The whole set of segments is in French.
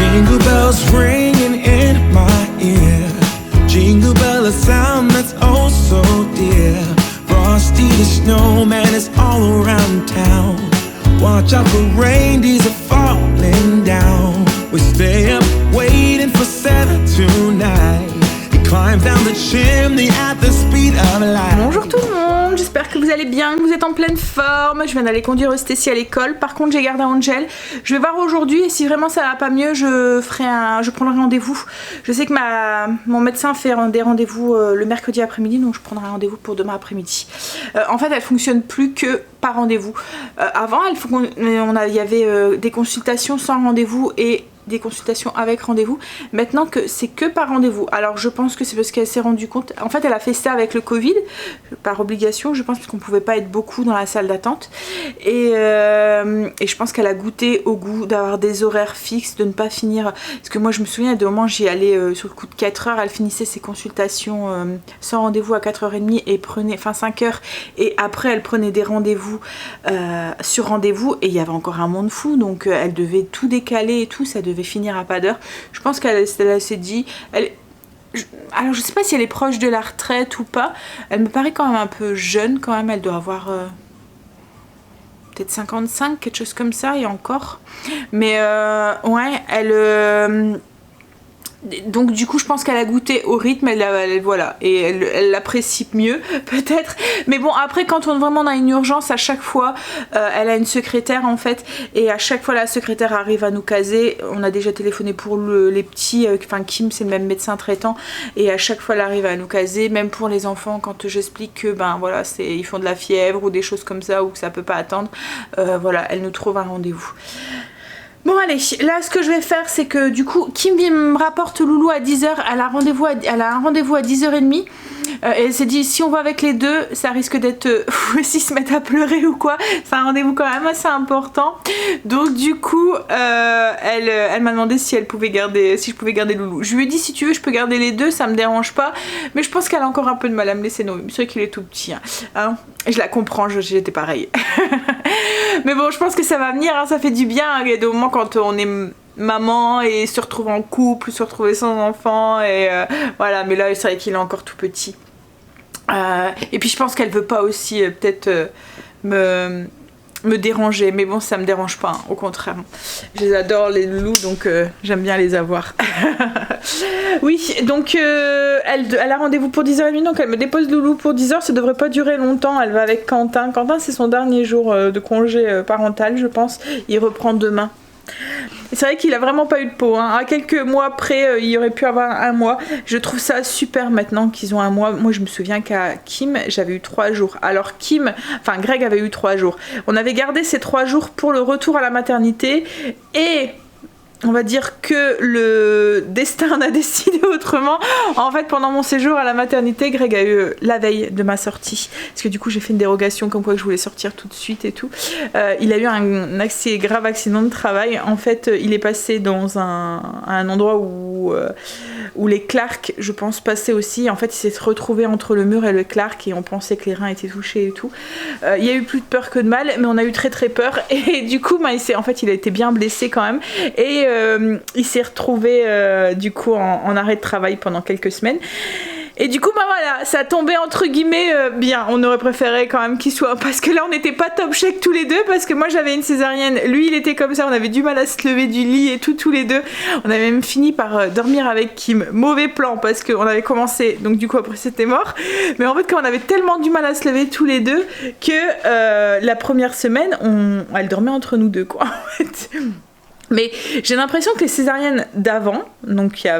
Jingle bells ringing in my ear. Jingle bell, a sound that's oh so dear. Frosty the snowman is all around town. Watch out for reindeers are falling down. We stay up waiting for Santa tonight. He climbs down the chimney at the speed of light. Bonjour tout le monde, j'espère que vous allez bien, que vous êtes en pleine forme. Je viens d'aller conduire Stacy à l'école. Par contre, j'ai gardé Angel. Je vais voir aujourd'hui et si vraiment ça va pas mieux, je prendrai rendez-vous. Je sais que mon médecin fait des rendez-vous le mercredi après-midi, donc je prendrai rendez-vous pour demain après-midi. En fait, elle fonctionne plus que par rendez-vous. Avant, il y avait des consultations sans rendez-vous et des consultations avec rendez-vous. Maintenant que c'est que par rendez-vous. Alors je pense que c'est parce qu'elle s'est rendue compte. En fait elle a fait ça avec le Covid par obligation, je pense, parce qu'on pouvait pas être beaucoup dans la salle d'attente. Et je pense qu'elle a goûté au goût d'avoir des horaires fixes, de ne pas finir. Parce que moi je me souviens de moment j'y allais sur le coup de 4 heures. Elle finissait ses consultations sans rendez-vous à 4h30 et prenait, enfin 5h. Et après elle prenait des rendez-vous sur rendez-vous. Et il y avait encore un monde fou. Donc elle devait tout décaler et tout. Ça devait finir à pas d'heure. Je pense qu'elle s'est dit... Alors je sais pas si elle est proche de la retraite ou pas. Elle me paraît quand même un peu jeune quand même. Elle doit avoir peut-être 55, quelque chose comme ça, et encore. Mais ouais, elle... Donc du coup je pense qu'elle a goûté au rythme, voilà, et elle l'apprécie mieux peut-être. Mais bon, après quand on est vraiment dans une urgence, à chaque fois elle a une secrétaire en fait, et à chaque fois la secrétaire arrive à nous caser. On a déjà téléphoné pour les petits, enfin Kim c'est le même médecin traitant, et à chaque fois elle arrive à nous caser. Même pour les enfants, quand j'explique que ben voilà, ils font de la fièvre ou des choses comme ça, ou que ça peut pas attendre, voilà, elle nous trouve un rendez-vous. Bon allez, là ce que je vais faire c'est que du coup Kim me rapporte Loulou à 10h, elle a un rendez-vous à 10h30 et elle s'est dit si on va avec les deux ça risque d'être s'ils se mettent à pleurer ou quoi, c'est un rendez-vous quand même assez important. Donc du coup elle m'a demandé si je pouvais garder Loulou. Je lui ai dit si tu veux je peux garder les deux, ça me dérange pas, mais je pense qu'elle a encore un peu de mal à me laisser nourrir. C'est vrai qu'il est tout petit hein. Je la comprends, j'étais pareil. Mais bon, je pense que ça va venir, hein, ça fait du bien. Il y a des moments quand on est maman et se retrouve en couple, se retrouver sans enfant, et voilà. Mais là, c'est vrai qu'il est encore tout petit. Et puis je pense qu'elle veut pas aussi peut-être me déranger, mais bon ça me dérange pas, hein, au contraire. Je les adore les loulous, donc j'aime bien les avoir. Oui, donc elle a rendez-vous pour 10h30, donc elle me dépose Loulou pour 10h, ça devrait pas durer longtemps. Elle va avec Quentin. Quentin c'est son dernier jour de congé parental je pense, il reprend demain. C'est vrai qu'il a vraiment pas eu de peau, hein. À quelques mois près, il aurait pu avoir un mois. Je trouve ça super maintenant qu'ils ont un mois. Moi je me souviens qu'à Kim j'avais eu 3 jours. Alors Greg avait eu 3 jours. On avait gardé ces 3 jours pour le retour à la maternité, et on va dire que le destin en a décidé autrement. En fait, pendant mon séjour à la maternité, Greg a eu la veille de ma sortie, parce que du coup j'ai fait une dérogation comme quoi que je voulais sortir tout de suite et tout. Il a eu un assez grave accident de travail. En fait, il est passé dans un endroit où les Clark, je pense, passaient aussi. En fait, il s'est retrouvé entre le mur et le Clark, et on pensait que les reins étaient touchés et tout. Il y a eu plus de peur que de mal, mais on a eu très très peur. Et du coup, il a été bien blessé quand même. Et il s'est retrouvé du coup en arrêt de travail pendant quelques semaines. Et du coup voilà, ça tombait entre guillemets bien. On aurait préféré quand même qu'il soit, parce que là on n'était pas top shape tous les deux, parce que moi j'avais une césarienne, lui il était comme ça, on avait du mal à se lever du lit et tout, tous les deux. On avait même fini par dormir avec Kim. Mauvais plan, parce qu'on avait commencé, donc du coup après c'était mort. Mais en fait quand on avait tellement du mal à se lever tous les deux que la première semaine elle dormait entre nous deux quoi en fait. Mais j'ai l'impression que les césariennes d'avant, donc il y a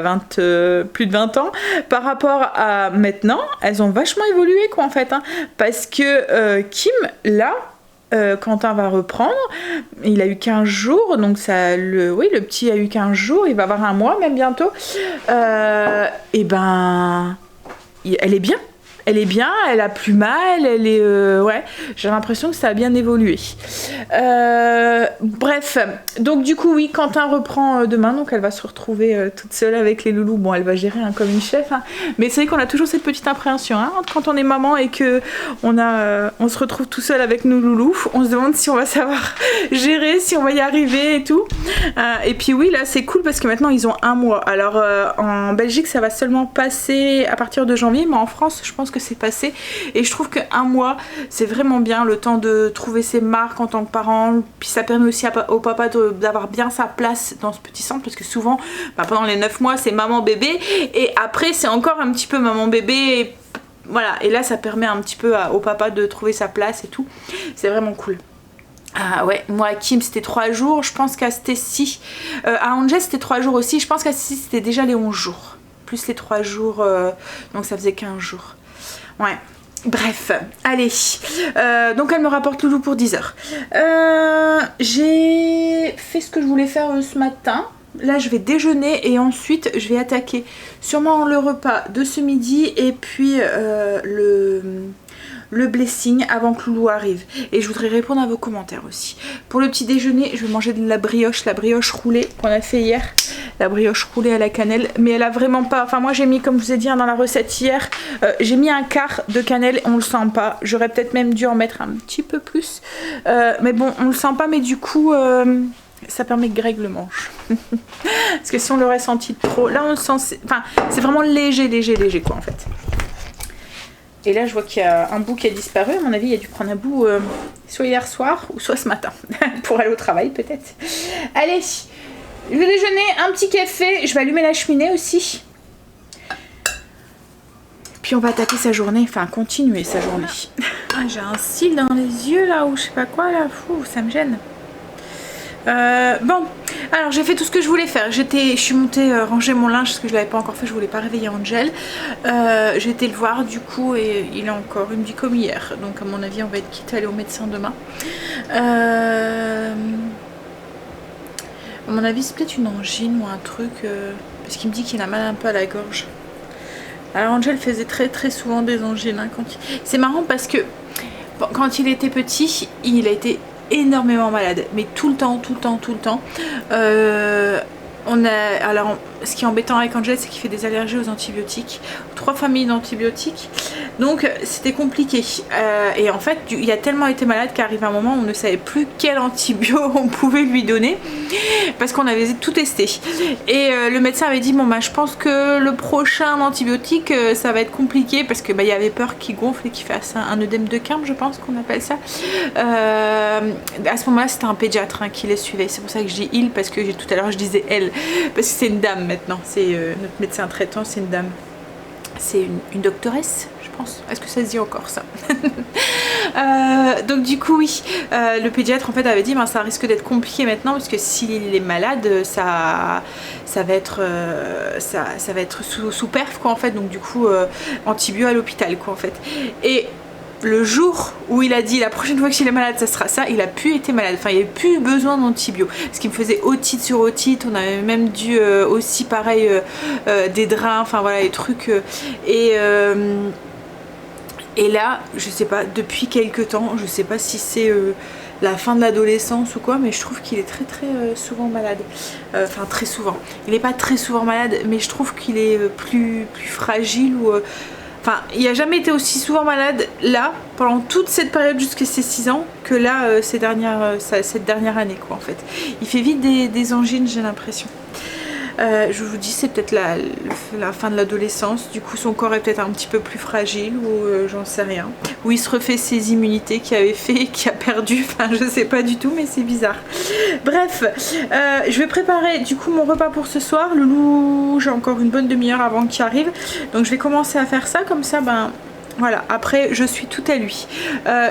plus de 20 ans, par rapport à maintenant, elles ont vachement évolué quoi en fait, hein, parce que Kim, là, Quentin va reprendre, il a eu 15 jours, donc le petit a eu 15 jours, il va avoir un mois même bientôt, et ben, elle est bien. elle est bien, elle a plus mal, elle est... ouais, j'ai l'impression que ça a bien évolué. Bref, donc du coup, oui, Quentin reprend demain, donc elle va se retrouver toute seule avec les loulous. Bon, elle va gérer comme une chef, hein. Mais c'est vrai qu'on a toujours cette petite appréhension, hein, quand on est maman et que on se retrouve tout seul avec nos loulous, on se demande si on va savoir gérer, si on va y arriver et tout. Et puis oui, là c'est cool parce que maintenant ils ont 1 mois. Alors en Belgique ça va seulement passer à partir de janvier, mais en France je pense que c'est passé. Et je trouve que 1 mois c'est vraiment bien, le temps de trouver ses marques en tant que parent. Puis ça permet aussi au papa d'avoir bien sa place dans ce petit centre, parce que souvent pendant les 9 mois c'est maman bébé et après c'est encore un petit peu maman bébé. Et voilà, et là ça permet un petit peu au papa de trouver sa place et tout. C'est vraiment cool. Ah ouais, moi à Kim c'était 3 jours, je pense qu'à Stacy, à Angel c'était 3 jours aussi, je pense qu'à Stacy c'était déjà les 11 jours, plus les 3 jours, donc ça faisait 15 jours. Ouais, bref, allez, donc elle me rapporte loulou pour 10 heures. J'ai fait ce que je voulais faire ce matin. Là je vais déjeuner et ensuite je vais attaquer sûrement le repas de ce midi et puis le blessing avant que Loulou arrive. Et je voudrais répondre à vos commentaires aussi. Pour le petit déjeuner, je vais manger de la brioche roulée qu'on a fait hier. La brioche roulée à la cannelle. Mais elle a vraiment pas... Enfin moi j'ai mis, comme je vous ai dit dans la recette hier, j'ai mis un quart de cannelle et on le sent pas. J'aurais peut-être même dû en mettre un petit peu plus. Mais bon, on le sent pas, mais du coup... ça permet que Greg le mange. Parce que si on l'aurait senti trop... Là on le sent... Enfin c'est vraiment léger quoi en fait. Et là je vois qu'il y a un bout qui a disparu. À mon avis il a dû prendre un bout soit hier soir ou soit ce matin. Pour aller au travail peut-être. Allez, je vais déjeuner, un petit café. Je vais allumer la cheminée aussi. Puis on va attaquer sa journée. Enfin continuer sa journée. Ah, j'ai un cil dans les yeux là ou je sais pas quoi là. Fou, ça me gêne. Bon, alors j'ai fait tout ce que je voulais faire. Je suis montée ranger mon linge parce que je l'avais pas encore fait, je voulais pas réveiller Angel. J'ai été le voir du coup et il est encore, il me dit comme hier. Donc à mon avis on va être quitte à aller au médecin demain. À mon avis c'est peut-être une angine ou un truc parce qu'il me dit qu'il a mal un peu à la gorge. Alors Angel faisait très souvent des angines hein, c'est marrant parce que quand il était petit il a été énormément malade, mais tout le temps. Alors, ce qui est embêtant avec Angel, c'est qu'il fait des allergies aux antibiotiques, 3 familles d'antibiotiques, donc c'était compliqué. Et en fait, il a tellement été malade qu'arrive un moment où on ne savait plus quel antibio on pouvait lui donner, parce qu'on avait tout testé. Et le médecin avait dit bon bah je pense que le prochain antibiotique ça va être compliqué, parce que bah il y avait peur qu'il gonfle et qu'il fasse un œdème de Quimper, je pense qu'on appelle ça. À ce moment-là c'était un pédiatre hein, qui les suivait, c'est pour ça que je dis il, parce que tout à l'heure je disais elle, parce que c'est une dame maintenant, c'est notre médecin traitant, c'est une dame, c'est une doctoresse je pense, est-ce que ça se dit encore ça? Donc du coup oui, le pédiatre en fait avait dit ben, ça risque d'être compliqué maintenant, parce que s'il est malade ça va être sous perf quoi en fait, donc du coup antibio à l'hôpital quoi en fait. Et le jour où il a dit la prochaine fois que il est malade ça sera ça, il a plus été malade, enfin il n'y avait plus besoin d'antibio, ce qui me faisait otite sur otite. On avait même dû aussi pareil des drains, enfin voilà les trucs et là je sais pas, depuis quelques temps, je sais pas si c'est la fin de l'adolescence ou quoi, mais je trouve qu'il est très souvent malade, enfin très souvent, il n'est pas très souvent malade, mais je trouve qu'il est plus fragile ou enfin, il n'a jamais été aussi souvent malade là, pendant toute cette période jusqu'à ses 6 ans, que là, cette dernière année quoi en fait. Il fait vite des angines, j'ai l'impression. Je vous dis, c'est peut-être la fin de l'adolescence, du coup son corps est peut-être un petit peu plus fragile ou j'en sais rien. Ou il se refait ses immunités qu'il avait fait, qu'il a perdu, enfin je sais pas du tout, mais c'est bizarre. Bref, je vais préparer du coup mon repas pour ce soir. Loulou, j'ai encore une bonne demi-heure avant qu'il arrive, donc je vais commencer à faire ça, comme ça ben... Voilà, après je suis tout à lui.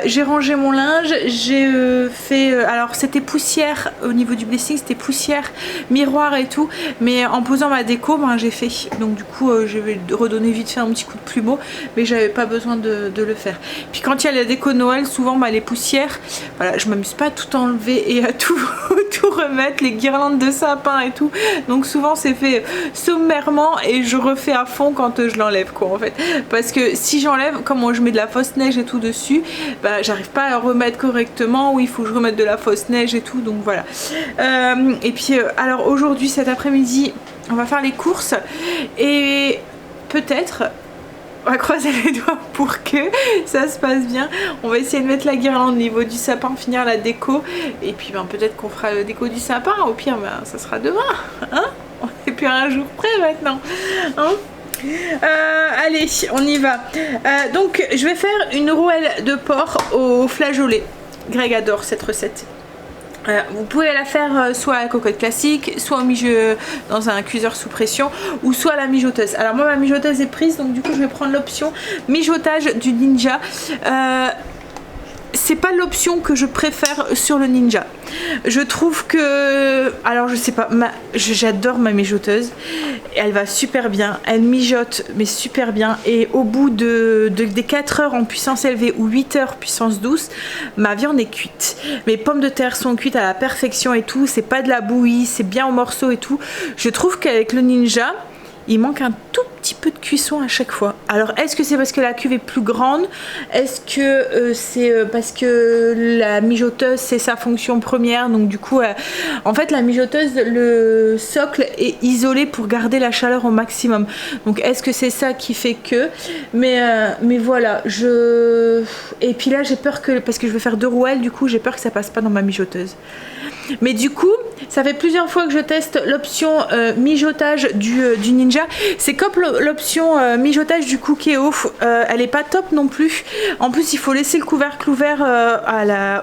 J'ai rangé mon linge, j'ai fait... alors c'était poussière au niveau du blessing, c'était poussière, miroir et tout. Mais en posant ma déco, ben, j'ai fait. Donc du coup je vais redonner vite fait un petit coup de plumeau. Mais j'avais pas besoin de le faire. Puis quand il y a la déco Noël, souvent ben, les poussières, voilà, je m'amuse pas à tout enlever et à tout tout remettre, les guirlandes de sapin et tout. Donc souvent c'est fait sommairement et je refais à fond quand je l'enlève quoi en fait. Parce que si j'enlève, comme je mets de la fausse neige et tout dessus, bah j'arrive pas à la remettre correctement, ou il faut que je remette de la fausse neige et tout, donc voilà. Et puis alors aujourd'hui, cet après-midi, on va faire les courses et peut-être... on va croiser les doigts pour que ça se passe bien. On va essayer de mettre la guirlande au niveau du sapin, finir la déco. Et puis ben, peut-être qu'on fera la déco du sapin. Au pire, ben, ça sera demain. Hein, on n'est plus à un jour près maintenant. Hein, allez, on y va. Donc, je vais faire une rouelle de porc au flageolet. Greg adore cette recette. Vous pouvez la faire soit à la cocotte classique, soit dans un cuiseur sous pression, ou soit à la mijoteuse. Alors moi ma mijoteuse est prise, donc du coup je vais prendre l'option mijotage du Ninja. C'est pas l'option que je préfère sur le Ninja. Je trouve que... alors je sais pas, j'adore ma mijoteuse. Elle va super bien, elle mijote mais super bien. Et au bout des 4 heures en puissance élevée ou 8 heures puissance douce, ma viande est cuite. Mes pommes de terre sont cuites à la perfection et tout. C'est pas de la bouillie, c'est bien en morceaux et tout. Je trouve qu'avec le Ninja, il manque un tout petit peu de cuisson à chaque fois. Alors est-ce que c'est parce que la cuve est plus grande? Est-ce que c'est parce que la mijoteuse c'est sa fonction première? Donc du coup en fait la mijoteuse, le socle est isolé pour garder la chaleur au maximum. Donc est-ce que c'est ça qui fait que... mais voilà, et puis là j'ai peur que, parce que je vais faire 2 rouelles, du coup j'ai peur que ça passe pas dans ma mijoteuse. Mais du coup, ça fait plusieurs fois que je teste l'option mijotage du Ninja. C'est comme l'option mijotage du Cookéo. Elle est pas top non plus. En plus, il faut laisser le couvercle ouvert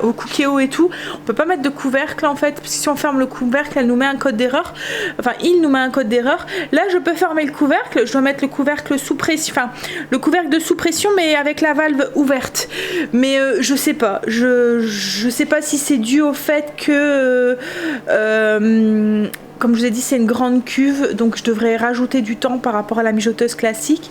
au Cookéo et tout. On peut pas mettre de couvercle en fait, parce que si on ferme le couvercle, elle nous met un code d'erreur. Enfin, il nous met un code d'erreur. Là, je peux fermer le couvercle. Je dois mettre le couvercle sous pression, enfin le couvercle de sous pression, mais avec la valve ouverte. Mais je sais pas. Je sais pas si c'est dû au fait que comme je vous ai dit, c'est une grande cuve, donc je devrais rajouter du temps par rapport à la mijoteuse classique.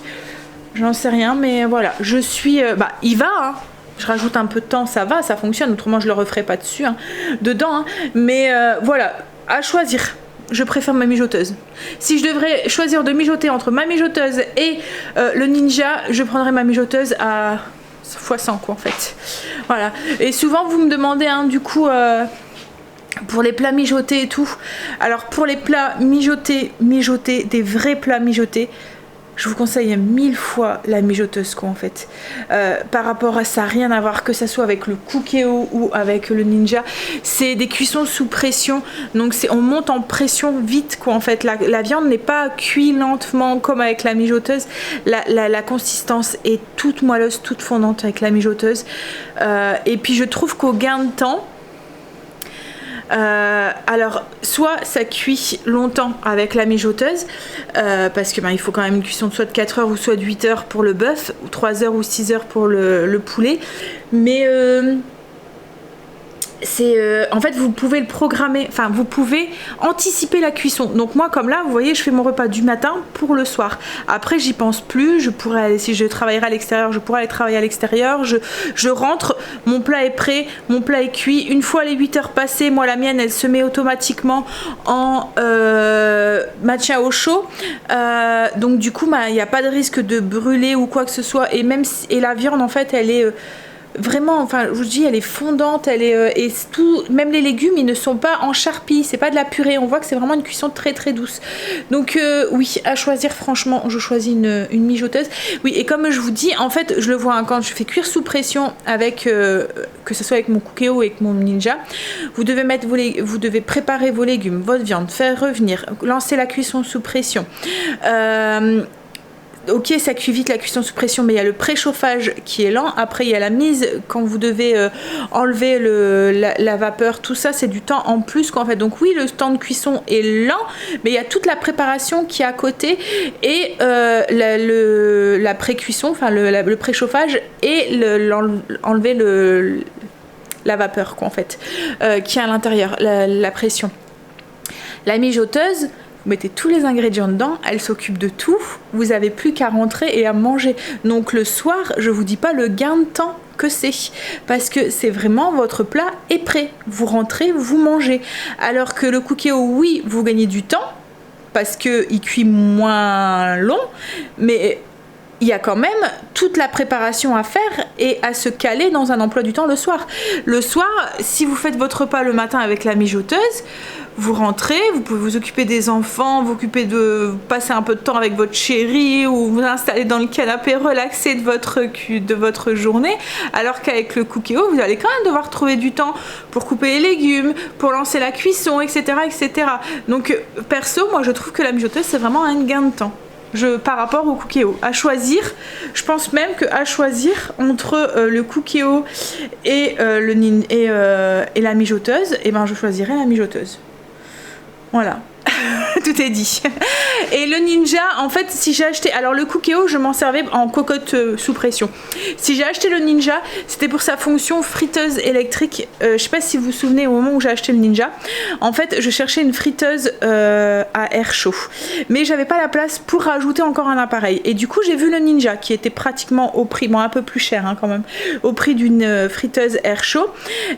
J'en sais rien, mais voilà, je suis... il va, hein. Je rajoute un peu de temps, ça va, ça fonctionne, autrement je le referai pas dessus, hein, dedans, hein. Mais voilà, à choisir. Je préfère ma mijoteuse. Si je devrais choisir de mijoter entre ma mijoteuse et le Ninja, je prendrais ma mijoteuse à x100 quoi en fait. Voilà. Et souvent vous me demandez, hein, du coup... pour les plats mijotés et tout. Alors pour les plats mijotés, des vrais plats mijotés, je vous conseille 1000 fois la mijoteuse quoi en fait. Par rapport à ça, rien à voir, que ça soit avec le Cookéo ou avec le Ninja. C'est des cuissons sous pression, donc on monte en pression vite quoi en fait. La viande n'est pas cuite lentement comme avec la mijoteuse. La consistance est toute moelleuse, toute fondante avec la mijoteuse. Et puis je trouve qu'au gain de temps, alors soit ça cuit longtemps avec la mijoteuse, parce que il faut quand même une cuisson de soit de 4 heures ou soit de 8 heures pour le bœuf, ou 3 heures ou 6 heures pour le poulet, mais en fait vous pouvez le programmer, enfin vous pouvez anticiper la cuisson. Donc moi comme là vous voyez, je fais mon repas du matin pour le soir, après j'y pense plus, je pourrais aller, si je travaillerai à l'extérieur, je pourrais aller travailler à l'extérieur, je rentre, mon plat est prêt, mon plat est cuit. Une fois les 8 heures passées, moi la mienne elle se met automatiquement en maintien au chaud, donc du coup il n'y a pas de risque de brûler ou quoi que ce soit, et même et la viande en fait elle est vraiment, enfin je vous dis, elle est fondante, elle est et tout, même les légumes ils ne sont pas en charpie, c'est pas de la purée, on voit que c'est vraiment une cuisson très très douce. Donc oui, à choisir, franchement je choisis une mijoteuse. Oui, et comme je vous dis, en fait je le vois, hein, quand je fais cuire sous pression avec que ce soit avec mon Cookéo ou avec mon Ninja, vous devez préparer vos légumes, votre viande, faire revenir, lancer la cuisson sous pression. Ok, ça cuit vite la cuisson sous pression, mais il y a le préchauffage qui est lent. Après, il y a la mise quand vous devez enlever la vapeur. Tout ça, c'est du temps en plus qu'en fait. Donc oui, le temps de cuisson est lent, mais il y a toute la préparation qui est à côté et la pré-cuisson, enfin le préchauffage et enlever la vapeur quoi en fait, qui est à l'intérieur, la pression. La mijoteuse, vous mettez tous les ingrédients dedans, elle s'occupe de tout, vous avez plus qu'à rentrer et à manger. Donc le soir, je vous dis pas le gain de temps que c'est, parce que c'est vraiment votre plat est prêt, vous rentrez, vous mangez, alors que le Cookéo, oui, vous gagnez du temps parce qu'il cuit moins long, mais il y a quand même toute la préparation à faire et à se caler dans un emploi du temps le soir. Le soir, si vous faites votre repas le matin avec la mijoteuse, vous rentrez, vous pouvez vous occuper des enfants, vous occuper de passer un peu de temps avec votre chéri ou vous installer dans le canapé, relaxer de votre journée, alors qu'avec le Cookéo, vous allez quand même devoir trouver du temps pour couper les légumes, pour lancer la cuisson, etc. etc. Donc perso, moi je trouve que la mijoteuse c'est vraiment un gain de temps. Par rapport au Cookéo, à choisir, je pense même qu'à choisir entre le Cookéo et la mijoteuse, et ben je choisirais la mijoteuse. Voilà. Tout est dit. Et le Ninja, en fait, si j'ai acheté... Alors le Cookéo, je m'en servais en cocotte sous pression. Si j'ai acheté le Ninja, c'était pour sa fonction friteuse électrique. Je sais pas si vous vous souvenez, au moment où j'ai acheté le Ninja, en fait, je cherchais une friteuse à air chaud. Mais j'avais pas la place pour rajouter encore un appareil. Et du coup, j'ai vu le Ninja, qui était pratiquement au prix, bon, un peu plus cher hein, quand même, au prix d'une friteuse air chaud,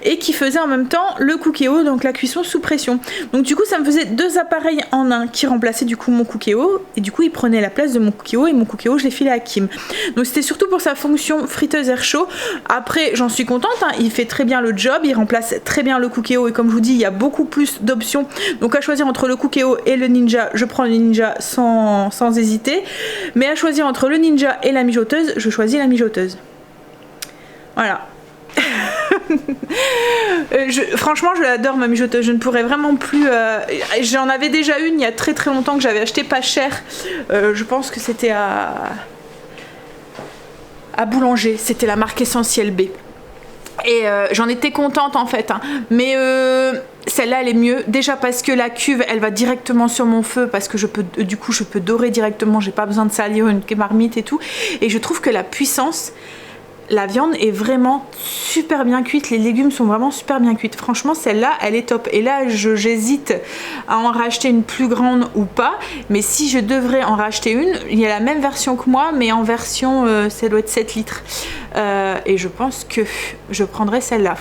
et qui faisait en même temps le Cookéo, donc la cuisson sous pression. Donc du coup, ça me faisait deux appareils en un qui remplaçait du coup mon Cookéo, et du coup il prenait la place de mon Cookéo, et mon Cookéo je l'ai filé à Kim. Donc c'était surtout pour sa fonction friteuse air chaud. Après j'en suis contente, hein, il fait très bien le job, il remplace très bien le Cookéo, et comme je vous dis il y a beaucoup plus d'options, donc à choisir entre le Cookéo et le Ninja, je prends le Ninja sans hésiter, mais à choisir entre le Ninja et la mijoteuse, je choisis la mijoteuse. Voilà. Franchement je l'adore ma mijoteuse, je ne pourrais vraiment plus j'en avais déjà une il y a très très longtemps que j'avais acheté pas cher, je pense que c'était à Boulanger, c'était la marque Essentiel B et j'en étais contente en fait hein. Mais celle-là elle est mieux déjà parce que la cuve elle va directement sur mon feu, parce que je peux dorer directement, j'ai pas besoin de salir une marmite et tout, et je trouve que la puissance, la viande est vraiment super bien cuite, les légumes sont vraiment super bien cuits. Franchement celle-là elle est top, et là j'hésite à en racheter une plus grande ou pas, mais si je devrais en racheter une, il y a la même version que moi mais en version ça doit être 7 litres et je pense que je prendrai celle-là.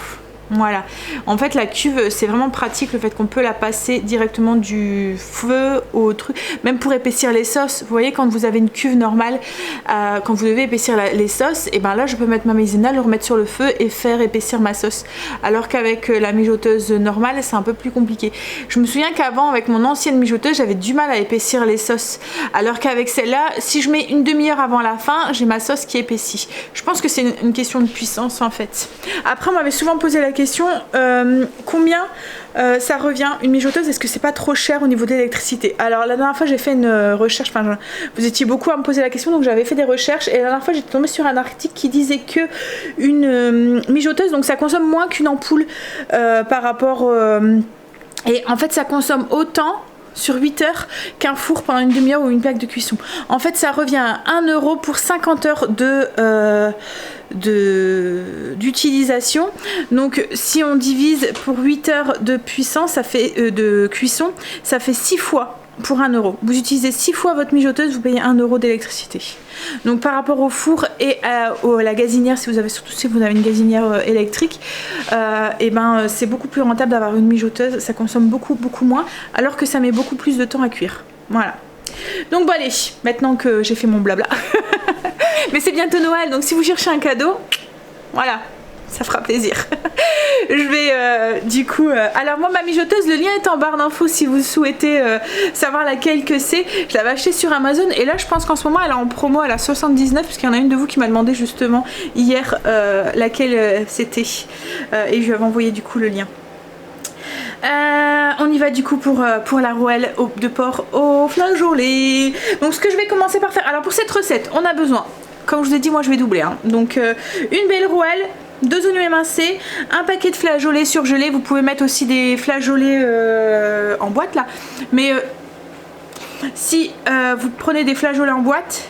Voilà, en fait la cuve c'est vraiment pratique, le fait qu'on peut la passer directement du feu au truc, même pour épaissir les sauces. Vous voyez quand vous avez une cuve normale, quand vous devez épaissir les sauces, et ben là je peux mettre ma maïzena, le remettre sur le feu et faire épaissir ma sauce, alors qu'avec la mijoteuse normale c'est un peu plus compliqué. Je me souviens qu'avant avec mon ancienne mijoteuse j'avais du mal à épaissir les sauces, alors qu'avec celle-là si je mets une demi-heure avant la fin j'ai ma sauce qui épaissit. Je pense que c'est une question de puissance en fait. Après on m'avait souvent posé la question combien ça revient une mijoteuse, est-ce que c'est pas trop cher au niveau de l'électricité? Alors la dernière fois j'ai fait une recherche, enfin vous étiez beaucoup à me poser la question donc j'avais fait des recherches, et la dernière fois j'étais tombée sur un article qui disait que une mijoteuse, donc ça consomme moins qu'une ampoule par rapport et en fait ça consomme autant sur 8 heures qu'un four pendant une demi-heure ou une plaque de cuisson. En fait ça revient à 1 € pour 50 heures d'utilisation. Donc si on divise pour 8 heures de puissance, ça fait de cuisson, ça fait 6 fois pour 1 €. Vous utilisez 6 fois votre mijoteuse, vous payez 1 € d'électricité. Donc par rapport au four et à la gazinière, surtout si vous avez une gazinière électrique, et ben c'est beaucoup plus rentable d'avoir une mijoteuse, ça consomme beaucoup moins, alors que ça met beaucoup plus de temps à cuire. Voilà. Donc bon allez, maintenant que j'ai fait mon blabla, mais c'est bientôt Noël, donc si vous cherchez un cadeau, voilà, ça fera plaisir. Je vais du coup alors moi ma mijoteuse, le lien est en barre d'infos si vous souhaitez savoir laquelle que c'est. Je l'avais acheté sur Amazon, et là je pense qu'en ce moment elle est en promo, elle a 79, puisqu'il y en a une de vous qui m'a demandé justement hier laquelle c'était, et je lui avais envoyé du coup le lien. On y va du coup pour la rouelle de porc au flageolet. Donc ce que je vais commencer par faire, alors pour cette recette on a besoin, comme je vous ai dit moi je vais doubler hein. Donc une belle rouelle, 2 oignons émincés, un paquet de flageolets surgelés. Vous pouvez mettre aussi des flageolets en boîte là, mais si vous prenez des flageolets en boîte,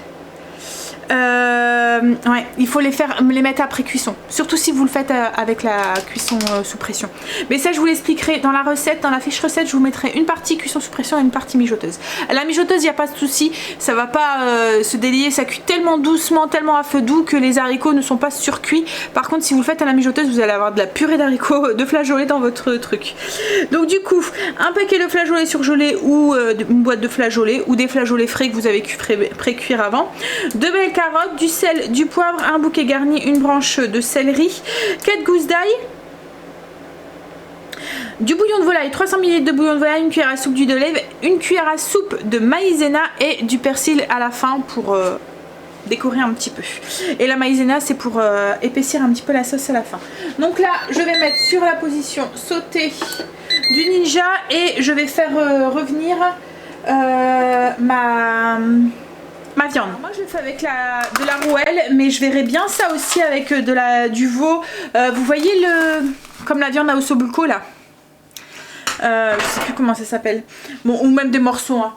Ouais, il faut les mettre après cuisson. Surtout si vous le faites avec la cuisson sous pression. Mais ça, je vous l'expliquerai dans la recette, dans la fiche recette. Je vous mettrai une partie cuisson sous pression et une partie mijoteuse. La mijoteuse, il n'y a pas de souci, ça va pas se délier. Ça cuit tellement doucement, tellement à feu doux que les haricots ne sont pas surcuits. Par contre, si vous le faites à la mijoteuse, vous allez avoir de la purée d'haricots, de flageolets dans votre truc. Donc du coup, un paquet de flageolets surgelés ou une boîte de flageolets ou des flageolets frais que vous avez pré-cuire avant. 2 belles carottes, du sel, du poivre, un bouquet garni, une branche de céleri, 4 gousses d'ail, du bouillon de volaille, 300 ml de bouillon de volaille, une cuillère à soupe d'huile d'olive, une cuillère à soupe de maïzena et du persil à la fin pour décorer un petit peu. Et la maïzena, c'est pour épaissir un petit peu la sauce à la fin. Donc là, je vais mettre sur la position sauté du ninja et je vais faire revenir ma viande. Moi je le fais avec de la rouelle, mais je verrai bien ça aussi avec du veau. Vous voyez comme la viande à ossobuco là. Je sais plus comment ça s'appelle. Bon, ou même des morceaux. Hein.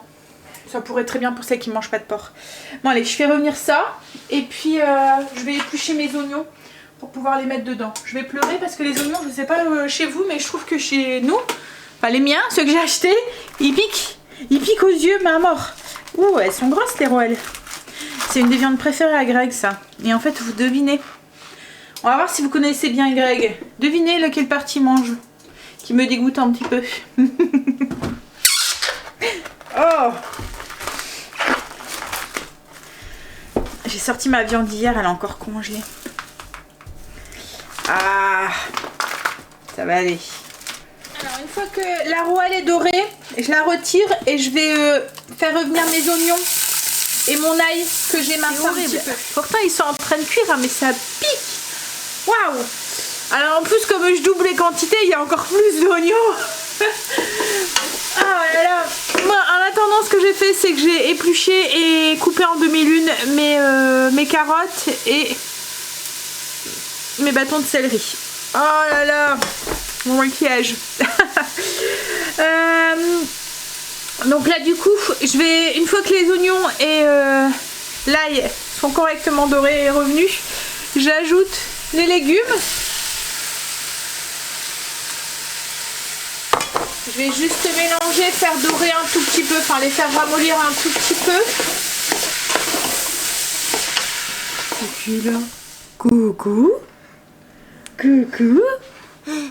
Ça pourrait être très bien pour celles qui ne mangent pas de porc. Bon allez, je fais revenir ça. Et puis je vais éplucher mes oignons pour pouvoir les mettre dedans. Je vais pleurer parce que les oignons, je ne sais pas chez vous, mais je trouve que chez nous, enfin les miens, ceux que j'ai achetés, ils piquent. Ils piquent aux yeux, mais à mort. Ouh, elles sont grosses les rouelles. C'est une des viandes préférées à Greg, ça. Et en fait, vous devinez. On va voir si vous connaissez bien Greg. Devinez lequel partie mange. Qui me dégoûte un petit peu. Oh! J'ai sorti ma viande d'hier, elle est encore congelée. Ah! Ça va aller. Alors une fois que la rouelle est dorée, je la retire et je vais faire revenir mes oignons et mon ail que j'ai maintenant un petit peu. Pourtant ils sont en train de cuire, hein, mais ça pique. Waouh! Alors en plus comme je double les quantités, il y a encore plus d'oignons. Ah là là. Moi en attendant, ce que j'ai fait, c'est que j'ai épluché et coupé en demi-lune mes carottes et mes bâtons de céleri. Oh là là, mon maquillage. Donc là du coup, je vais, une fois que les oignons et l'ail sont correctement dorés et revenus, j'ajoute les légumes. Je vais juste mélanger, faire dorer un tout petit peu, enfin les faire ramollir un tout petit peu. Coucou là. Coucou. Coucou.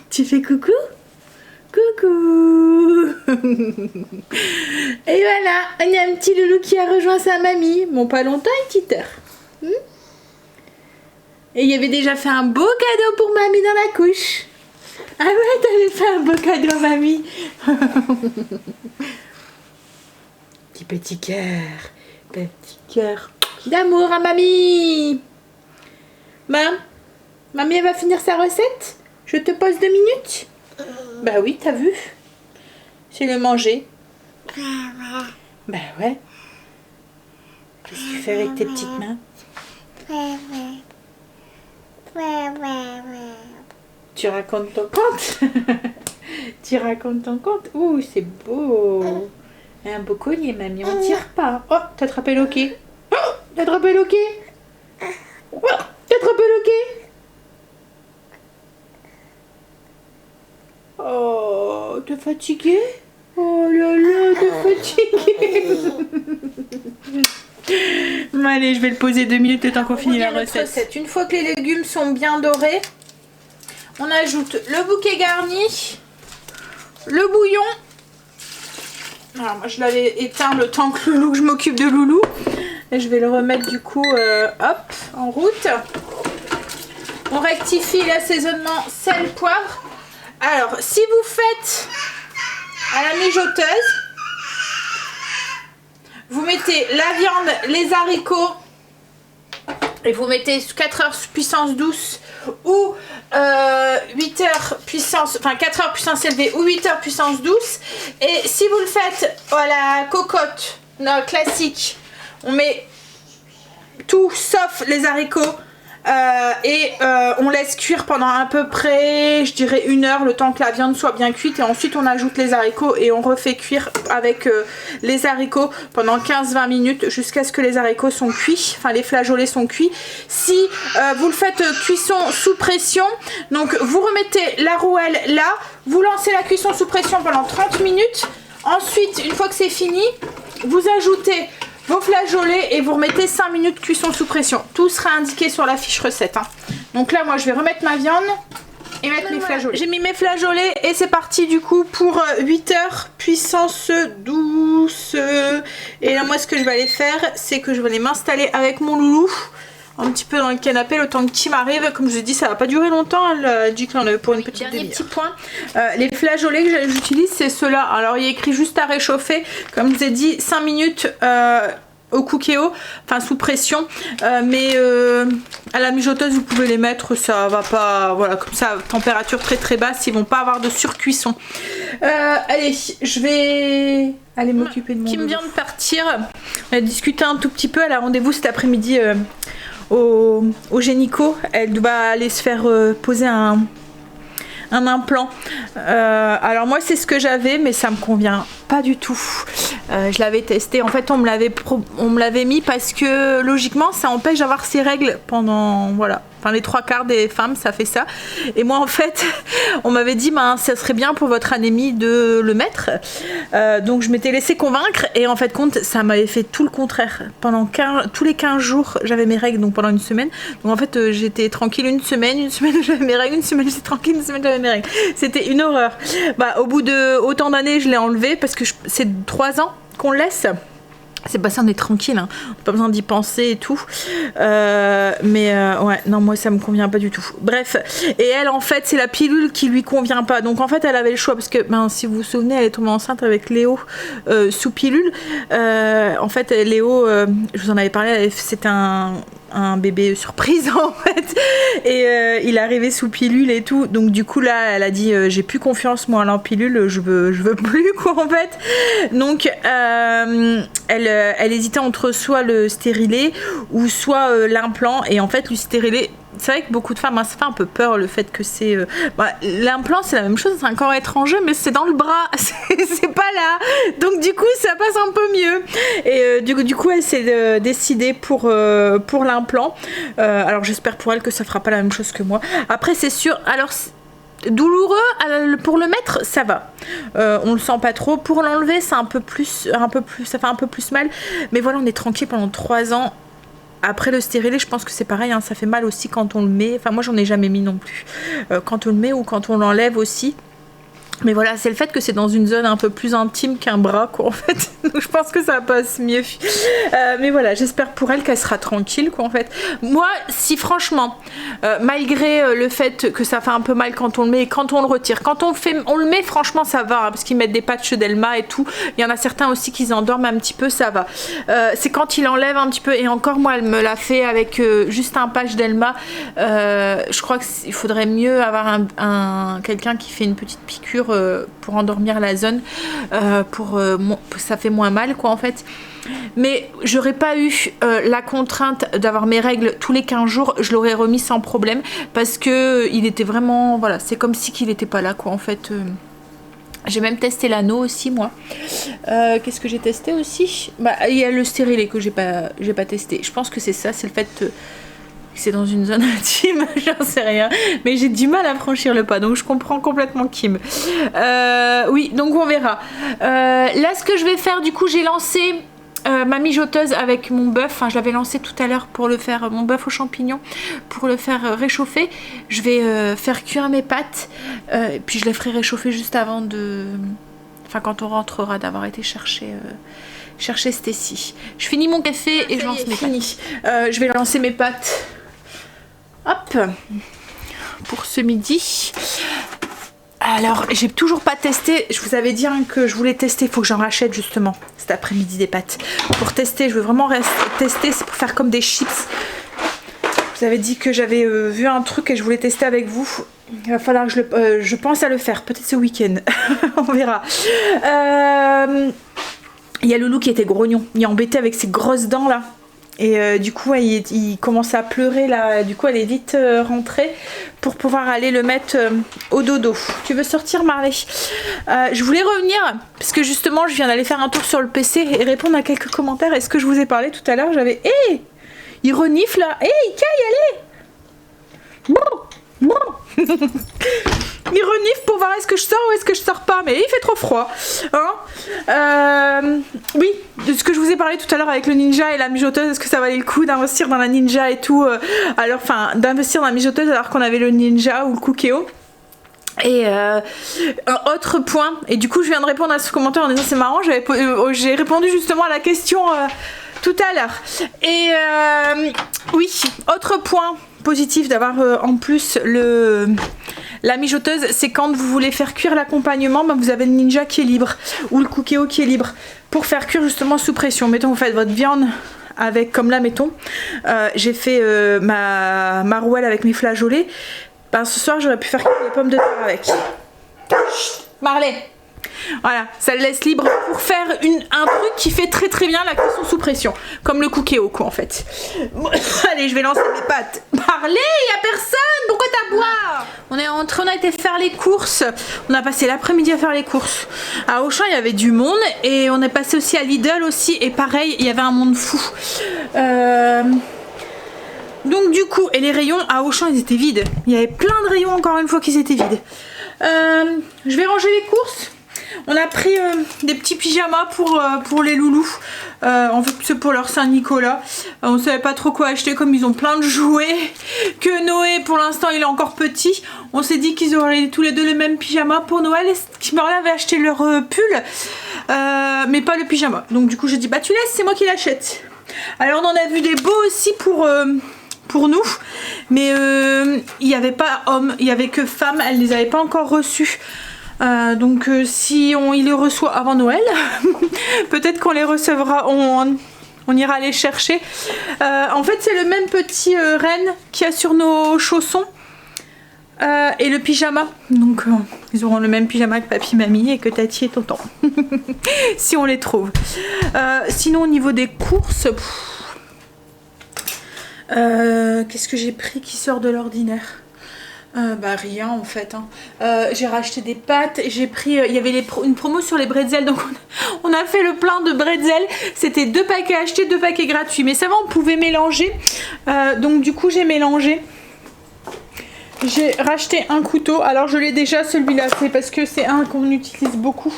Tu fais coucou? Coucou. Et voilà, il y a un petit loulou qui a rejoint sa mamie. Bon, pas longtemps, une petite heure. Et il y avait déjà fait un beau cadeau pour mamie dans la couche. Ah ouais, t'avais fait un beau cadeau, mamie. Petit cœur d'amour à mamie. Mamie, elle va finir sa recette. Je te pose 2 minutes. Bah oui, t'as vu. C'est le manger. Bah ouais. Qu'est-ce que tu fais avec tes petites mains? Tu racontes ton conte. Tu racontes ton conte. Ouh, c'est beau. Un beau collier, mamie. On tire pas. Oh, t'as attrapé le hockey. Oh, t'as attrapé le hockey. Oh, t'as attrapé le hockey. Oh, t'es fatiguée? Oh là là, t'es fatiguée. Bon, allez, je vais le poser 2 minutes le temps qu'on finit la recette. Une fois que les légumes sont bien dorés, on ajoute le bouquet garni, le bouillon. Alors moi je l'avais éteint le temps que je m'occupe de Loulou. Et je vais le remettre du coup hop, en route. On rectifie l'assaisonnement sel, poivre. Alors si vous faites à la mijoteuse, vous mettez la viande, les haricots et vous mettez 4 heures puissance douce ou 8 heures puissance, enfin 4 heures puissance élevée ou 8 heures puissance douce. Et si vous le faites à la cocotte classique, on met tout sauf les haricots On laisse cuire pendant à peu près, je dirais 1 heure, le temps que la viande soit bien cuite, et ensuite on ajoute les haricots et on refait cuire avec les haricots pendant 15-20 minutes jusqu'à ce que les haricots sont cuits, enfin les flageolets sont cuits. Si vous le faites cuisson sous pression, donc vous remettez la rouelle là, vous lancez la cuisson sous pression pendant 30 minutes, ensuite une fois que c'est fini, vous ajoutez vos flageolets et vous remettez 5 minutes cuisson sous pression. Tout sera indiqué sur la fiche recette. Hein. Donc là, moi, je vais remettre ma viande et mettre mes flageolets. J'ai mis mes flageolets et c'est parti du coup pour 8 heures puissance douce. Et là, moi, ce que je vais aller faire, c'est que je vais aller m'installer avec mon loulou un petit peu dans le canapé le temps que Kim arrive. Comme je vous ai dit, ça va pas durer longtemps. Elle a dit qu'on avait pour une petite demi-heure. Petit point. Les flageolets que j'utilise, c'est ceux-là. Alors, il y a écrit juste à réchauffer. Comme je vous ai dit, 5 minutes au cookéo, enfin sous pression. Mais à la mijoteuse, vous pouvez les mettre. Ça va pas... Voilà, comme ça, température très très basse. Ils vont pas avoir de surcuisson. Allez, je vais... aller m'occuper de mon Kim vient de partir. On a discuté un tout petit peu. Elle a rendez-vous cet après-midi au gynéco. Elle doit aller se faire poser un implant. Alors moi c'est ce que j'avais, mais ça me convient pas du tout. Je l'avais testé. En fait on me l'avait mis parce que logiquement ça empêche d'avoir ses règles pendant voilà. Enfin les 3/4 des femmes ça fait ça. Et moi en fait on m'avait dit ça serait bien pour votre anémie de le mettre. Donc je m'étais laissé convaincre et en fait compte ça m'avait fait tout le contraire. Pendant tous les 15 jours j'avais mes règles, donc pendant une semaine. Donc en fait j'étais tranquille une semaine j'avais mes règles, une semaine j'étais tranquille, une semaine j'avais mes règles. C'était une horreur. Au bout de autant d'années je l'ai enlevé parce que c'est 3 ans qu'on le laisse. C'est pas ça, on est tranquille, hein. On n'a pas besoin d'y penser et tout. Ouais, non, moi ça me convient pas du tout. Bref, et elle en fait, c'est la pilule qui lui convient pas. Donc en fait, elle avait le choix parce que, si vous vous souvenez, elle est tombée enceinte avec Léo sous pilule. En fait, Léo, je vous en avais parlé, c'était un bébé surprise en fait et il est arrivé sous pilule et tout, donc du coup là elle a dit j'ai plus confiance moi en pilule, je veux plus quoi en fait. Donc elle hésitait entre soit le stérilet ou soit l'implant, et en fait le stérilet, c'est vrai que beaucoup de femmes, ça fait un peu peur le fait que c'est... l'implant c'est la même chose, c'est un corps étranger mais c'est dans le bras, c'est pas là, donc du coup ça passe un peu mieux. Et du coup elle s'est décidée pour l'implant. Alors j'espère pour elle que ça fera pas la même chose que moi. Après c'est sûr, alors douloureux pour le mettre ça va, on le sent pas trop. Pour l'enlever c'est un peu plus, ça fait un peu plus mal, mais voilà, on est tranquille pendant 3 ans. Après le stérilet, je pense que c'est pareil, hein, ça fait mal aussi quand on le met. Enfin moi j'en ai jamais mis non plus. Quand on le met ou quand on l'enlève aussi. Mais voilà, c'est le fait que c'est dans une zone un peu plus intime qu'un bras quoi en fait. Donc je pense que ça passe mieux. Mais voilà, j'espère pour elle qu'elle sera tranquille quoi en fait. Moi, si franchement, malgré le fait que ça fait un peu mal quand on le met et quand on le retire, quand on le met franchement ça va, hein, parce qu'ils mettent des patchs d'Elma et tout. Il y en a certains aussi qui endorment un petit peu, ça va. C'est quand il enlève un petit peu, et encore moi elle me l'a fait avec juste un patch d'Elma. Je crois qu'il faudrait mieux avoir quelqu'un qui fait une petite piqûre pour endormir la zone, ça fait moins mal quoi en fait. Mais j'aurais pas eu la contrainte d'avoir mes règles tous les 15 jours, je l'aurais remis sans problème, parce que il était vraiment, voilà, c'est comme si qu'il était pas là quoi en fait. J'ai même testé l'anneau aussi moi. Qu'est-ce que j'ai testé aussi? Il y a le stérilet que j'ai pas testé. Je pense que c'est ça, c'est le fait c'est dans une zone intime, j'en sais rien, mais j'ai du mal à franchir le pas, donc je comprends complètement Kim. Oui, donc on verra. Là ce que je vais faire, du coup j'ai lancé ma mijoteuse avec mon bœuf, enfin je l'avais lancé tout à l'heure pour le faire, mon bœuf aux champignons, pour le faire réchauffer. Je vais faire cuire mes pâtes, et puis je les ferai réchauffer juste avant enfin quand on rentrera d'avoir été chercher Stécie. Je finis mon café et je lance mes pâtes. Je vais lancer mes pâtes. Hop, pour ce midi. Alors, j'ai toujours pas testé. Je vous avais dit que je voulais tester. Il faut que j'en rachète justement cet après-midi des pâtes. Pour tester, je veux vraiment tester. C'est pour faire comme des chips. Je vous avais dit que j'avais vu un truc et je voulais tester avec vous. Il va falloir que je pense à le faire. Peut-être ce week-end. On verra. Il y a Loulou qui était grognon. Il est embêté avec ses grosses dents là. Et du coup, il commence à pleurer là. Du coup, elle est vite rentrée pour pouvoir aller le mettre au dodo. Tu veux sortir, Marley? Je voulais revenir parce que justement, je viens d'aller faire un tour sur le PC et répondre à quelques commentaires. Est-ce que je vous ai parlé tout à l'heure? J'avais... Hé, il renifle là. Hé, Ikaï, allez. Bon. Il renifle pour voir est-ce que je sors ou est-ce que je sors pas, mais il fait trop froid, hein. Oui, de ce que je vous ai parlé tout à l'heure avec le ninja et la mijoteuse, est-ce que ça valait le coup d'investir dans la ninja et tout, alors enfin d'investir dans la mijoteuse alors qu'on avait le ninja ou le Cookéo. Et un autre point, et du coup je viens de répondre à ce commentaire en disant c'est marrant, j'ai répondu justement à la question tout à l'heure. Et oui, autre point positif d'avoir en plus la mijoteuse, c'est quand vous voulez faire cuire l'accompagnement, ben vous avez le ninja qui est libre ou le Cookéo qui est libre pour faire cuire justement sous pression. Mettons vous faites votre viande avec, comme là mettons, j'ai fait ma rouelle avec mes flageolets, ben ce soir j'aurais pu faire cuire les pommes de terre avec. Chut, Marley. Voilà, ça le laisse libre pour faire un truc qui fait très très bien la cuisson sous pression, comme le Cookéo quoi en fait. Bon, allez, je vais lancer mes pâtes. Parlez, y a personne, pourquoi t'aboies? On a été faire les courses, on a passé l'après-midi à faire les courses. À Auchan il y avait du monde et on est passé aussi à Lidl aussi et pareil, il y avait un monde fou. Donc du coup, et les rayons à Auchan ils étaient vides. Il y avait plein de rayons encore une fois qui étaient vides. Je vais ranger les courses. On a pris des petits pyjamas pour les loulous, en fait c'est pour leur Saint-Nicolas. On savait pas trop quoi acheter comme ils ont plein de jouets, que Noé pour l'instant il est encore petit. On s'est dit qu'ils auraient tous les deux le même pyjama pour Noël et Kimberly avait acheté leur pull, mais pas le pyjama. Donc du coup j'ai dit bah tu laisses, c'est moi qui l'achète. Alors on en a vu des beaux aussi pour nous, mais il n'y avait pas hommes, il n'y avait que femmes, elles ne les avaient pas encore reçus. Donc si il les reçoit avant Noël, peut-être qu'on les recevra, on ira les chercher. En fait c'est le même petit renne qu'il y a sur nos chaussons et le pyjama. Donc ils auront le même pyjama que papy, mamie et que tati et tonton. Si on les trouve. Sinon au niveau des courses, qu'est-ce que j'ai pris qui sort de l'ordinaire? Bah rien en fait, hein. J'ai racheté des pâtes, j'ai pris, il y avait une promo sur les bretzels, donc on a fait le plein de bretzels. C'était 2 paquets achetés, 2 paquets gratuits, mais ça va, on pouvait mélanger. Donc du coup j'ai mélangé. J'ai racheté un couteau, alors je l'ai déjà celui-là, c'est parce que c'est un qu'on utilise beaucoup.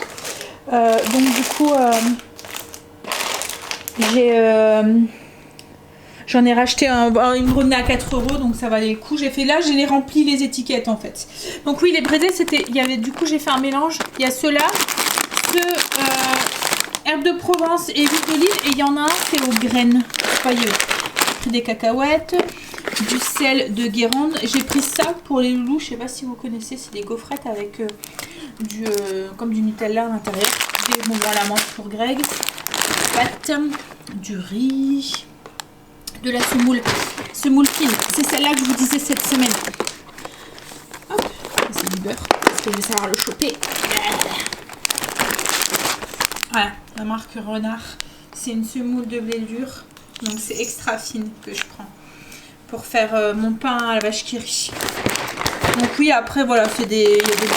Donc du coup j'en ai racheté il me revenait à 4 €, donc ça valait le coup. J'ai fait là, je les remplis les étiquettes en fait. Donc oui, les bretzels, il y avait, du coup j'ai fait un mélange. Il y a ceux-là, herbe de Provence et huile d'olive, et il y en a un, c'est aux graines. Voyez, j'ai pris des cacahuètes, du sel de Guérande. J'ai pris ça pour les loulous, je sais pas si vous connaissez, c'est des gaufrettes avec comme du Nutella à l'intérieur. Des bonbons à la menthe pour Greg, des pâtes, du riz, de la semoule fine, c'est celle-là que je vous disais cette semaine. Hop, c'est du beurre, parce que je vais savoir le choper. Voilà, la marque Renard, c'est une semoule de blé dur, donc c'est extra fine que je prends pour faire mon pain à la vache qui rit. Donc oui, après voilà, il y a des boîtes de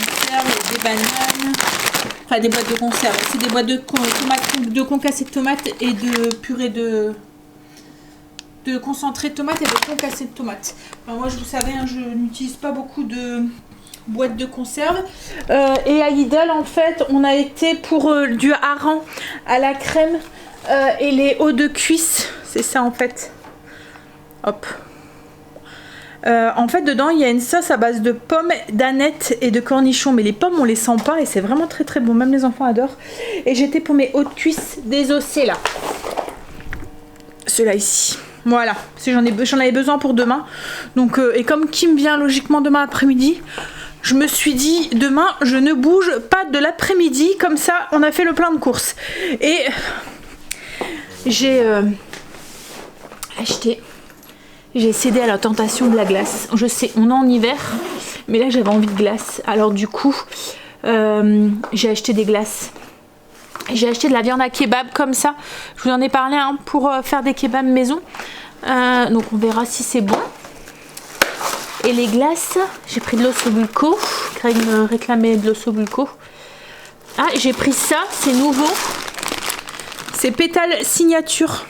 conserve, des bananes, enfin des boîtes de conserve, c'est des boîtes de tomates, de concassé de tomates et de purée de concentré de tomates et de concassé de tomates. Alors moi, vous savez, hein, je n'utilise pas beaucoup de boîtes de conserve. Et à Lidl, en fait, on a été pour du hareng à la crème et les hauts de cuisse. C'est ça, en fait. Hop. En fait, dedans, il y a une sauce à base de pommes, d'anettes et de cornichons. Mais les pommes, on les sent pas et c'est vraiment très très bon. Même les enfants adorent. Et j'étais pour mes hauts de cuisse désossés, là. Ceux-là ici. Voilà, j'en avais besoin pour demain. Donc, et comme Kim vient logiquement demain après-midi, je me suis dit, demain, je ne bouge pas de l'après-midi. Comme ça, on a fait le plein de courses. Et j'ai cédé à la tentation de la glace. Je sais, on est en hiver, mais là, j'avais envie de glace. Alors du coup, j'ai acheté des glaces. J'ai acheté de la viande à kebab comme ça. Je vous en ai parlé hein, pour faire des kebabs maison. Donc on verra si c'est bon. Et les glaces, j'ai pris de l'ossobuco. Craig me réclamait de l'ossobuco. Ah, j'ai pris ça, c'est nouveau. C'est pétales signature.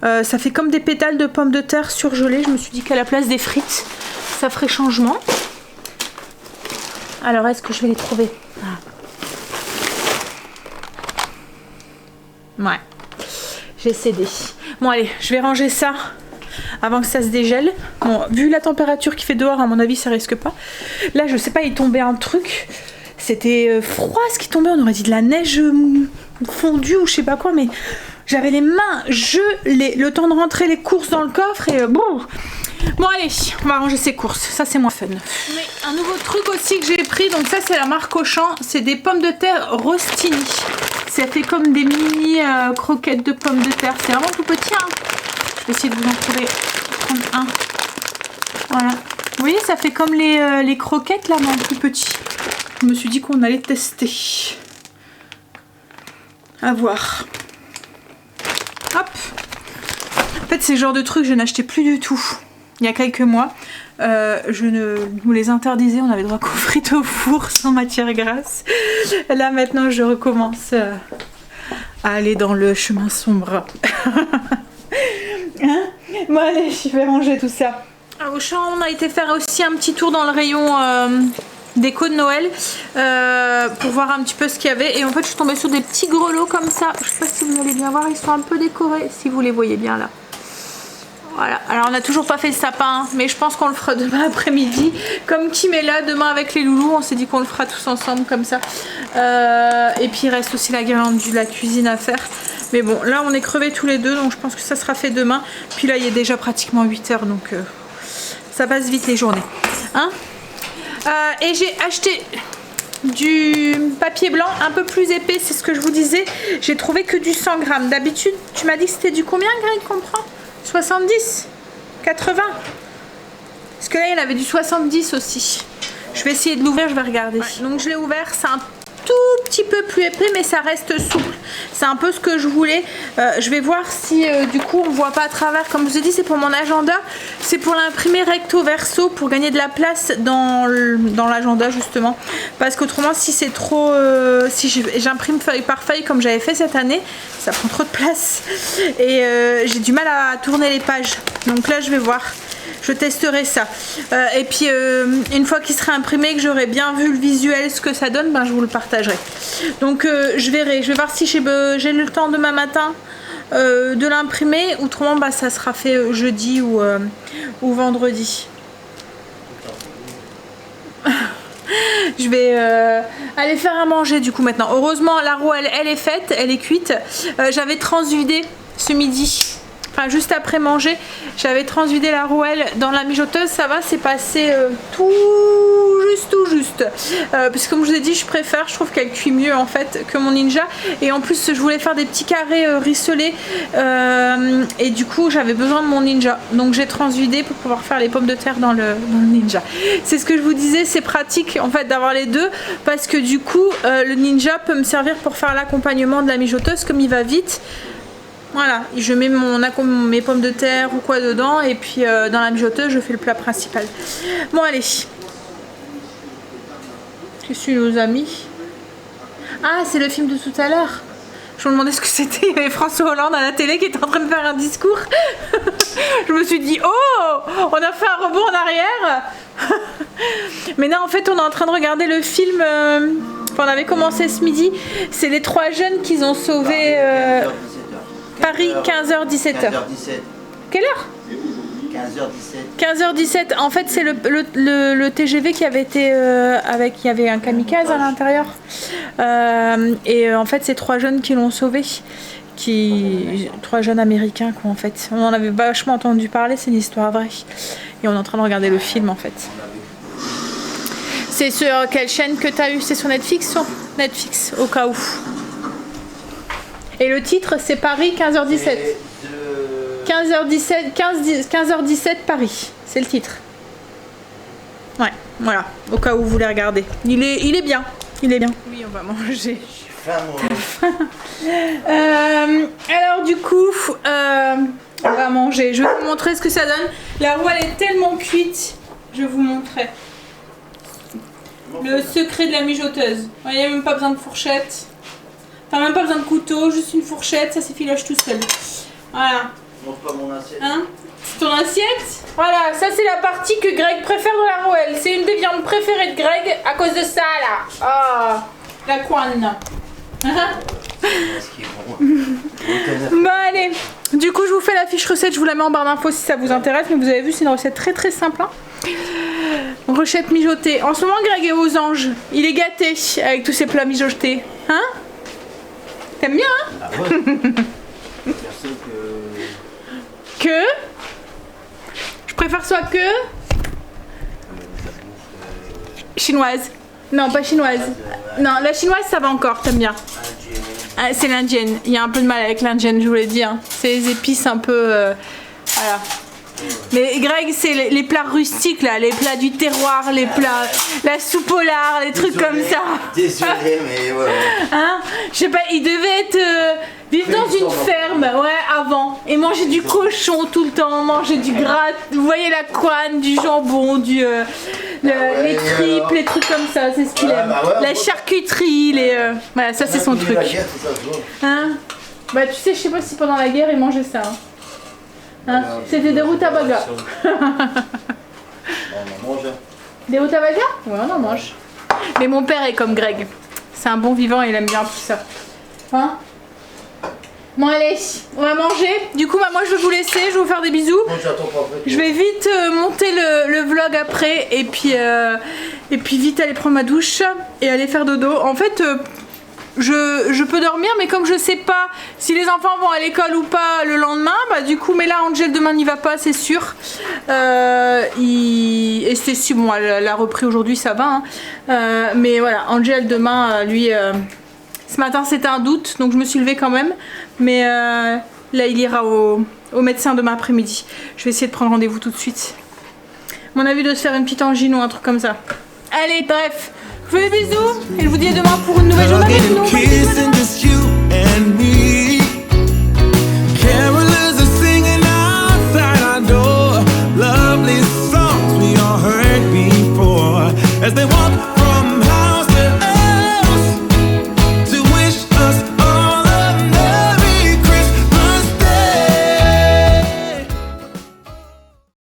Ça fait comme des pétales de pommes de terre surgelées. Je me suis dit qu'à la place des frites, ça ferait changement. Alors, est-ce que je vais les trouver? Ouais, j'ai cédé. Bon allez, je vais ranger ça avant que ça se dégèle. Bon, vu la température qu'il fait dehors, à mon avis, ça risque pas. Là, je sais pas, il tombait un truc. C'était froid ce qui tombait, on aurait dit de la neige fondue ou je sais pas quoi, mais j'avais les mains gelées. Le temps de rentrer les courses dans le coffre et bon. Bon allez, on va ranger ces courses, ça c'est moins fun. Mais un nouveau truc aussi que j'ai pris, donc ça c'est la marque Auchan, c'est des pommes de terre Rostini. Ça fait comme des mini croquettes de pommes de terre, c'est vraiment tout petit hein. Je vais essayer de vous en trouver, prendre un. Voilà, vous voyez ça fait comme les croquettes là mais en plus petit. Je me suis dit qu'on allait tester. À voir. Hop. En fait c'est le genre de truc que je n'achetais plus du tout. Il y a quelques mois, je nous les interdisais, on avait droit qu'aux frites au four sans matière grasse. Là maintenant je recommence à aller dans le chemin sombre. Hein? Bon allez, je vais ranger tout ça. À Auchan, on a été faire aussi un petit tour dans le rayon déco de Noël pour voir un petit peu ce qu'il y avait. Et en fait je suis tombée sur des petits grelots comme ça. Je sais pas si vous allez bien voir, ils sont un peu décorés, si vous les voyez bien là. Voilà, alors on n'a toujours pas fait le sapin, mais je pense qu'on le fera demain après-midi. Comme Kim est là demain avec les loulous, on s'est dit qu'on le fera tous ensemble comme ça. Et puis il reste aussi la guirlande de la cuisine à faire. Mais bon, là on est crevés tous les deux, donc je pense que ça sera fait demain. Puis là il est déjà pratiquement 8 h, donc ça passe vite les journées. Hein et j'ai acheté du papier blanc un peu plus épais, c'est ce que je vous disais. J'ai trouvé que du 100 grammes. D'habitude, tu m'as dit que c'était du combien, Greg, qu'on prend? 70, 80. Parce que là il y en avait du 70 aussi. Je vais essayer de l'ouvrir, je vais regarder. Ouais, donc je l'ai ouvert, c'est un tout petit peu plus épais mais ça reste souple. C'est un peu ce que je voulais. Je vais voir si du coup on voit pas à travers. Comme je vous ai dit, c'est pour mon agenda. C'est pour l'imprimer recto verso pour gagner de la place dans l'agenda justement. Parce qu'autrement si c'est trop... si j'imprime feuille par feuille comme j'avais fait cette année, ça prend trop de place. Et j'ai du mal à tourner les pages. Donc là je vais voir. Je testerai ça. Et puis une fois qu'il sera imprimé, que j'aurai bien vu le visuel, ce que ça donne, ben, je vous le partagerai. Donc je verrai. Je vais voir si j'ai le temps demain matin de l'imprimer. Autrement, bah, ça sera fait jeudi ou vendredi. Je vais aller faire à manger du coup maintenant. Heureusement, la roue, elle est faite, elle est cuite. J'avais transvidé ce midi. Enfin, juste après manger, j'avais transvidé la rouelle dans la mijoteuse. Ça va, c'est passé tout juste. Parce que comme je vous ai dit, je trouve qu'elle cuit mieux en fait que mon Ninja. Et en plus, je voulais faire des petits carrés rissolés. Et du coup, j'avais besoin de mon Ninja. Donc j'ai transvidé pour pouvoir faire les pommes de terre dans le Ninja. C'est ce que je vous disais, c'est pratique en fait d'avoir les deux. Parce que du coup, le Ninja peut me servir pour faire l'accompagnement de la mijoteuse comme il va vite. Voilà, je mets mes pommes de terre ou quoi dedans et puis dans la mijoteuse je fais le plat principal. Bon allez. Qu'est-ce que nous a mis? Ah, c'est le film de tout à l'heure. Je me demandais ce que c'était. Il y avait François Hollande à la télé qui était en train de faire un discours. Je me suis dit, oh, on a fait un rebond en arrière. Mais non, en fait on est en train de regarder le film. On avait commencé ce midi. C'est les 3 jeunes qu'ils ont sauvés. Paris, 15h-17h. Quelle heure? 15h17. En fait, c'est le TGV qui avait été il y avait un kamikaze à l'intérieur. Et en fait, c'est 3 jeunes qui l'ont sauvé. 3 jeunes américains, quoi, en fait. On en avait vachement entendu parler, c'est une histoire vraie. Et on est en train de regarder le film, en fait. C'est sur quelle chaîne que tu as eu? C'est sur Netflix? Sur Netflix, au cas où. Et le titre, c'est Paris 15h17. 15h17 Paris. C'est le titre. Ouais, voilà. Au cas où vous voulez regarder. Il est bien. Il est bien. Oui, on va manger. Alors du coup, on va manger. Je vais vous montrer ce que ça donne. La roue elle est tellement cuite. Je vais vous montrer. Le secret de la mijoteuse. Il n'y a même pas besoin de fourchette. Enfin même pas besoin de couteau, juste une fourchette, ça s'effiloche tout seul. Voilà. Montre pas mon assiette. Hein? C'est ton assiette? Voilà, ça c'est la partie que Greg préfère de la rouelle. C'est une des viandes préférées de Greg à cause de ça là. Oh, la couenne. Ce qui est bon. Bon allez, du coup je vous fais la fiche recette, je vous la mets en barre d'infos si ça vous intéresse, mais vous avez vu c'est une recette très simple. Hein, recette mijotée. En ce moment Greg est aux anges, il est gâté avec tous ces plats mijotés. Hein? T'aimes bien hein? Ah ouais. Personne Que je préfère soit que chinoise. Non pas chinoise. Non la chinoise ça va encore, t'aimes bien. Ah, c'est l'indienne, il y a un peu de mal avec l'indienne je vous l'ai dit. Hein. C'est les épices un peu... voilà. Mais Greg c'est les plats rustiques là, les plats du terroir, les plats... La soupe au lard, les trucs comme ça. Désolé mais ouais. Hein? Je sais pas, il devait être... vivre dans une ferme, ouais, avant. Et manger du cochon tout le temps, manger du gras, vous voyez la couenne, du jambon, du... les tripes, les trucs comme ça, c'est ce qu'il aime. Bah ouais, la charcuterie, les... voilà, ça c'est son truc. La guerre, c'est ça, tu vois. Hein? Bah tu sais, je sais pas si pendant la guerre il mangeait ça. Hein? C'était des rutabagas. On en mange. Des rutabagas? Ouais, on en mange. Mais mon père est comme Greg. C'est un bon vivant et il aime bien tout ça. Hein? Bon allez, on va manger. Du coup, moi je vais vous laisser, je vais vous faire des bisous. Je vais vite monter le vlog après et puis vite aller prendre ma douche et aller faire dodo. En fait, je peux dormir, mais comme je sais pas si les enfants vont à l'école ou pas le lendemain, bah du coup, mais là Angel demain n'y va pas, c'est sûr. Et c'est si bon, elle a repris aujourd'hui, ça va. Hein. Mais voilà, Angel demain, lui. Ce matin c'était un doute donc je me suis levée quand même mais là il ira au médecin demain après-midi. Je vais essayer de prendre rendez-vous tout de suite. On a vu de se faire une petite angine ou un truc comme ça. Allez bref, je vous fais des bisous et je vous dis à demain pour une nouvelle journée avec nous.